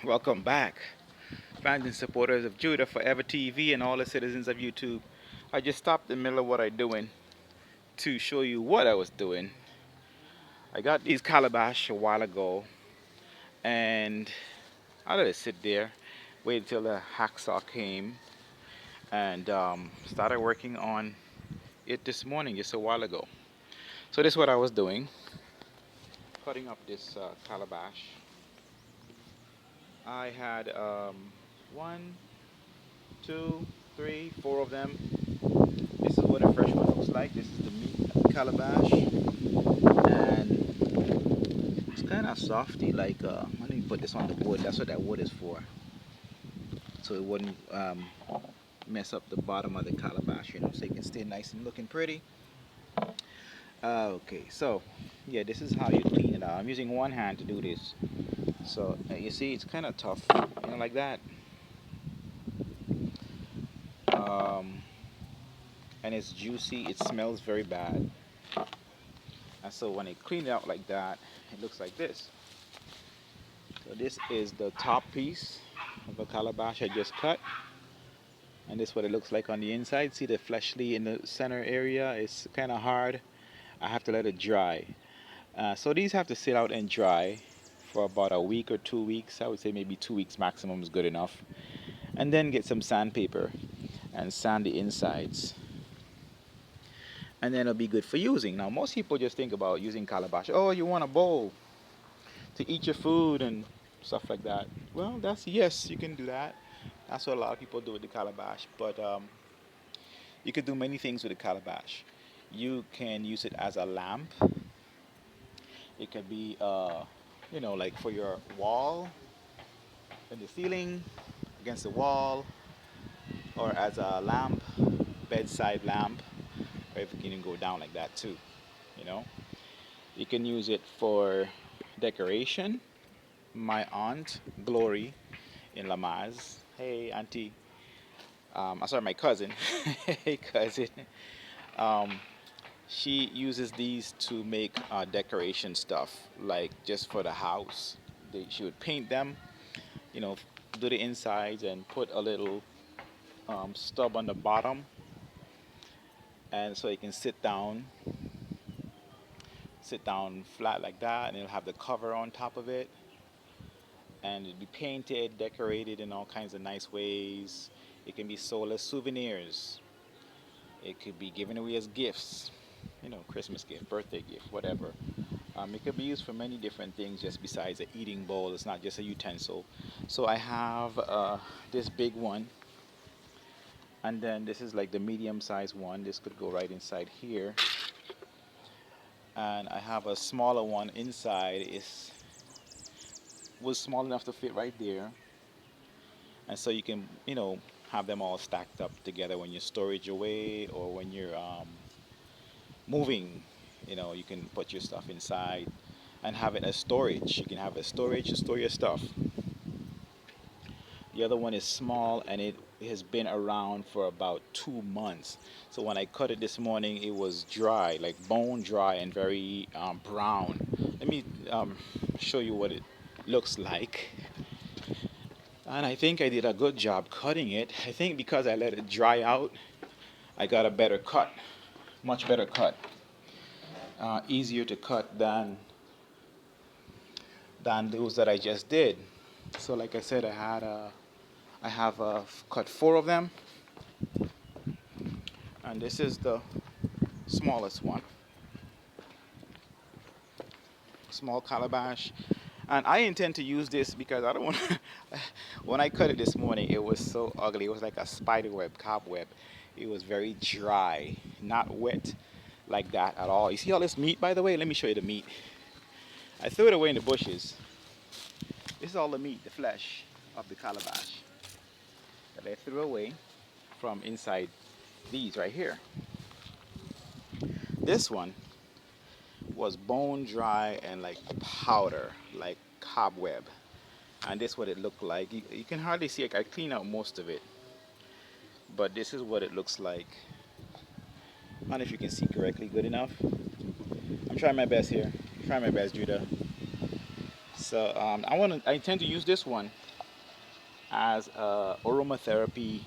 Welcome back, fans and supporters of Judah Forever TV and all the citizens of YouTube. I just stopped in the middle of what I'm doing to show you what I was doing. I got these calabash a while ago and I let it sit there, wait until the hacksaw came and started working on it this morning, just a while ago. So this is what I was doing, cutting up this calabash. I had one, two, three, four of them. This is what a fresh one looks like. This is the meat calabash, and it's kind of softy. Like let me put this on the wood. That's what that wood is for, so it wouldn't mess up the bottom of the calabash. So it can stay nice and looking pretty. Okay, so yeah, this is how you clean it out. I'm using one hand to do this. So you see, it's kind of tough, like that. Um, and it's juicy. It smells very bad. And so when I clean it out like that, it looks like this. So this is the top piece of a calabash I just cut. And this is what it looks like on the inside. See the fleshly in the center area? It's kind of hard. I have to let it dry. So these have to sit out and dry for about a week or 2 weeks. I would say maybe 2 weeks maximum is good enough. And then get some sandpaper and sand the insides. And then it'll be good for using. Now most people just think about using calabash. Oh, you want a bowl to eat your food and stuff like that. Well, yes, you can do that. That's what a lot of people do with the calabash. But you could do many things with the calabash. You can use it as a lamp. It could be, like for your wall in the ceiling, against the wall, or as a lamp, bedside lamp, or if you can go down like that too. You know, you can use it for decoration. My aunt Glory in Lamaze. Hey, auntie. I'm sorry, my cousin. Hey, cousin. Um, she uses these to make decoration stuff, like just for the house. She would paint them, you know, do the insides and put a little stub on the bottom, and so you can sit down flat like that, and it'll have the cover on top of it, and it'll be painted, decorated in all kinds of nice ways. It can be sold as souvenirs. It could be given away as gifts, Christmas gift, birthday gift, whatever. It could be used for many different things just besides an eating bowl. It's not just a utensil. So I have this big one, and then this is like the medium sized one. This could go right inside here. And I have a smaller one inside. It was small enough to fit right there. And so you can, have them all stacked up together when you storage away or when you're moving. You can put your stuff inside and have it as storage. You can have a storage to store your stuff. The other one is small and it has been around for about 2 months. So when I cut it this morning, it was dry, like bone dry and very brown. Let me show you what it looks like. And I think I did a good job cutting it. I think because I let it dry out, I got a better cut, much better cut. Easier to cut than those that I just did. So like I said, I have cut four of them, and this is the smallest one, small calabash. And I intend to use this because I don't want to. When I cut it this morning, it was so ugly. It was like a spider web, cobweb. It was very dry, not wet like that at all. You see all this meat, by the way? Let me show you the meat. I threw it away in the bushes. This is all the meat, the flesh of the calabash that I threw away from inside these right here. This one was bone dry and like powder, like cobweb. And this is what it looked like. You can hardly see it. I cleaned out most of it. But this is what it looks like. I don't know if you can see correctly good enough. I'm trying my best here. I'm trying my best, Judah. So I intend to use this one as a aromatherapy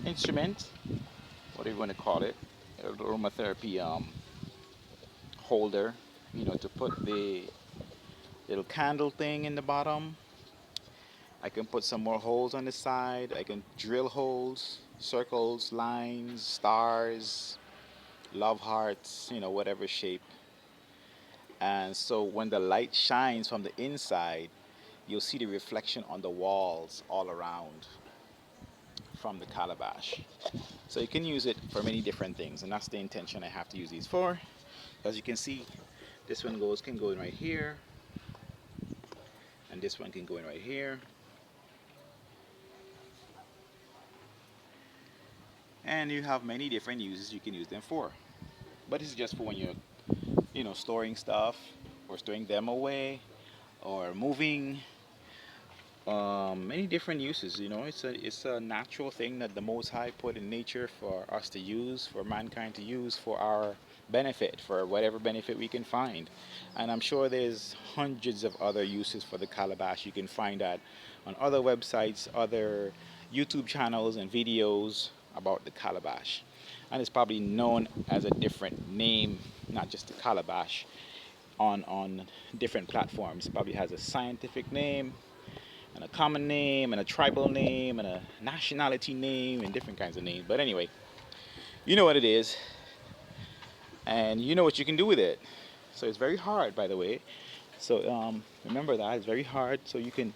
instrument, whatever you want to call it, aromatherapy holder, to put the little candle thing in the bottom. I can put some more holes on the side. I can drill holes, circles, lines, stars, love hearts, whatever shape. And so when the light shines from the inside, you'll see the reflection on the walls all around from the calabash. So you can use it for many different things, and that's the intention I have to use these for. As you can see, this one can go in right here, and this one can go in right here. And you have many different uses you can use them for. But this is just for when you're, storing stuff, or storing them away, or moving. Many different uses. It's a natural thing that the Most High put in nature for us to use, for mankind to use, for our benefit, for whatever benefit we can find. And I'm sure there's hundreds of other uses for the calabash. You can find that on other websites, other YouTube channels, and videos about the calabash. And it's probably known as a different name, not just the calabash, on different platforms. It probably has a scientific name, and a common name, and a tribal name, and a nationality name, and different kinds of names. But anyway, you know what it is, and you know what you can do with it. So it's very hard, by the way. So remember that it's very hard. So you can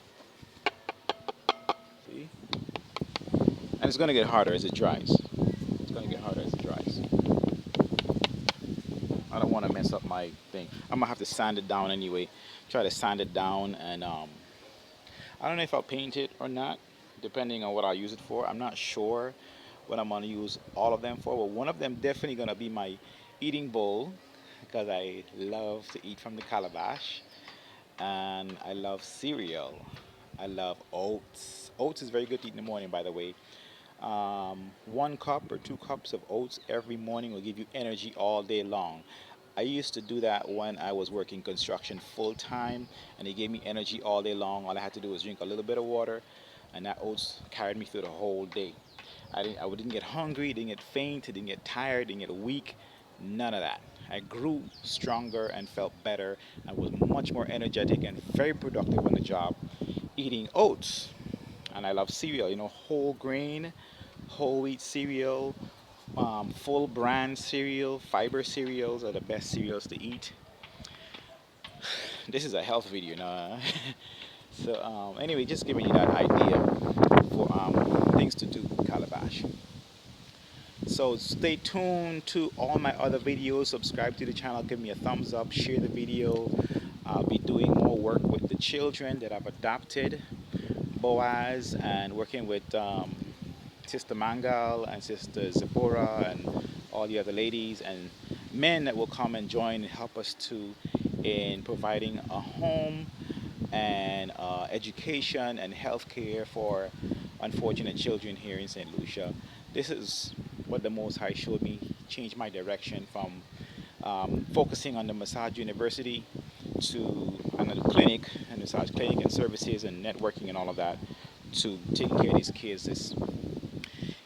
see, and it's gonna get harder as it dries. It's gonna get harder as it dries. I don't want to mess up my thing. I'm gonna have to sand it down anyway. Try to sand it down, and I don't know if I'll paint it or not, depending on what I'll use it for. I'm not sure what I'm gonna use all of them for, but one of them definitely gonna be my eating bowl, because I love to eat from the calabash, and I love cereal. I love oats. Oats is very good to eat in the morning, by the way. 1 cup or 2 cups of oats every morning will give you energy all day long. I used to do that when I was working construction full time, and it gave me energy all day long. All I had to do was drink a little bit of water, and that oats carried me through the whole day. I didn't get hungry, didn't get faint, didn't get tired, didn't get weak, none of that. I grew stronger and felt better. I was much more energetic and very productive on the job eating oats. And I love cereal, whole grain, whole wheat cereal, full brand cereal, fiber cereals are the best cereals to eat. This is a health video now. So anyway, just giving you that idea for things to do with calabash. So stay tuned to all my other videos. Subscribe to the channel, give me a thumbs up, share the video. I'll be doing more work with the children that I've adopted, Boaz, and working with Sister Mangal and Sister Zipporah and all the other ladies and men that will come and join and help us in providing a home and education and health care for unfortunate children here in St. Lucia. This is what the Most High showed me, changed my direction from focusing on the massage university to another clinic and massage clinic and services and networking and all of that, to taking care of these kids. This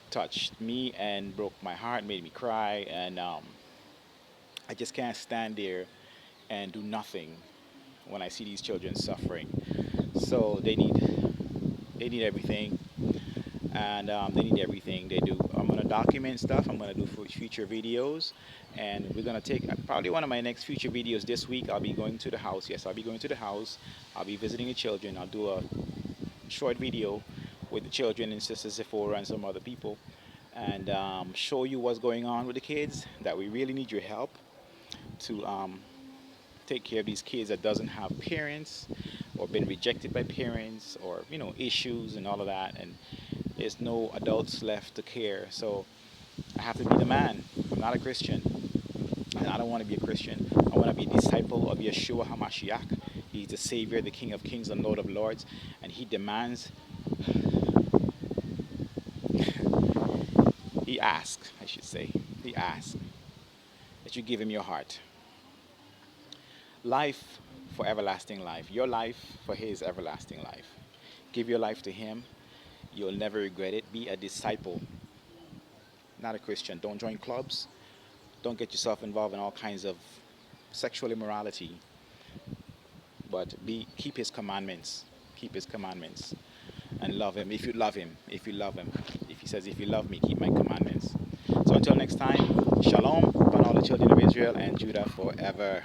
touched me and broke my heart, made me cry, and I just can't stand there and do nothing when I see these children suffering. So they need everything, and they need everything they do. I'm gonna document stuff. I'm gonna do future videos, and we're gonna take probably one of my next future videos this week. I'll be going to the house. Yes, I'll be going to the house. I'll be visiting the children. I'll do a short video with the children and Sister Sephora and some other people, and show you what's going on with the kids. That we really need your help to take care of these kids that doesn't have parents or been rejected by parents, or issues and all of that, and there's no adults left to care. So I have to be the man. I'm not a Christian, and I don't want to be a Christian. I want to be a disciple of Yeshua HaMashiach. He's the Savior, the King of Kings, and Lord of Lords, and He demands, He asks, I should say, He asks that you give Him your heart. Life for everlasting life. Your life for His everlasting life. Give your life to Him, You'll never regret it. Be a disciple, not a Christian. Don't join clubs. Don't get yourself involved in all kinds of sexual immorality. But keep his commandments. Keep his commandments. And love him. If you love him. If you love him. If he says, if you love me, keep my commandments. So until next time, shalom upon all the children of Israel and Judah forever.